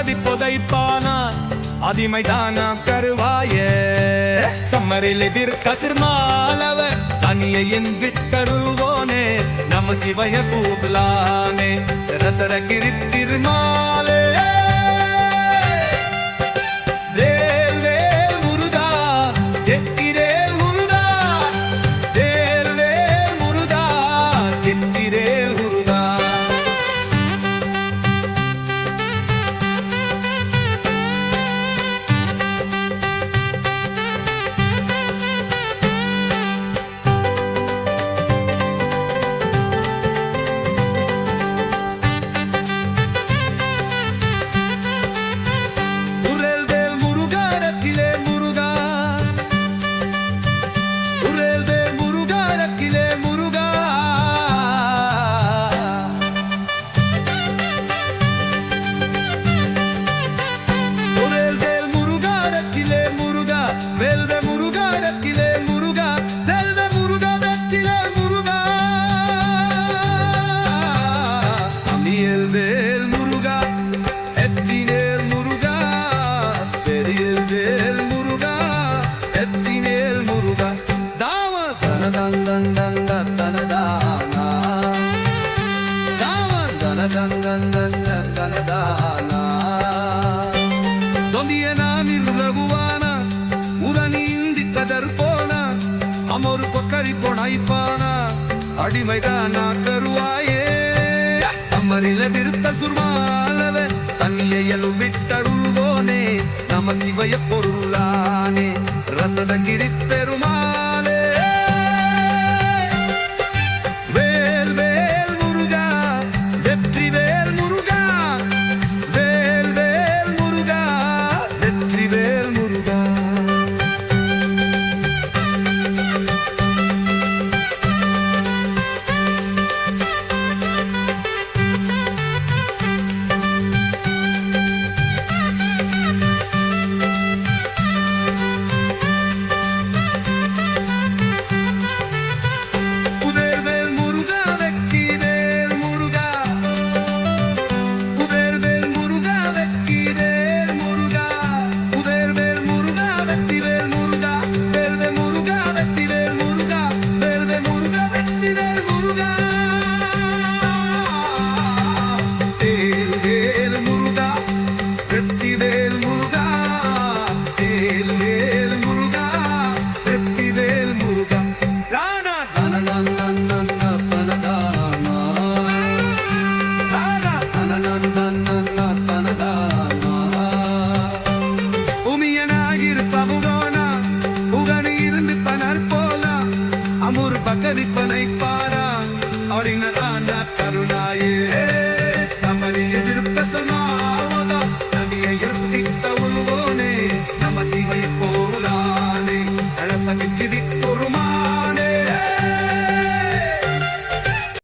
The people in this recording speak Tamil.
தோண்டி புதைப்பானா அதிமைதானா கருவாய சம்மரில் எதிர் கசிர்மாலவ தனியை எங்கு தருவோனே நம சிவய கூபலானே ரசரகிரி திருமாலே அடிமைதானா கருவாயே சம்மரில விருத்த சுர்மாலவே தன்னியலு விட்டருள்வோனே நம சிவய பொருளானே ரசதகிரி பெருமாளே வேல் வேல் முருகா வெற்றி வேல் முருகா வேல் வேல் முருகா வெற்றி வேல் முருகா பக்கதிப்பனை பாரா அப்படின்னா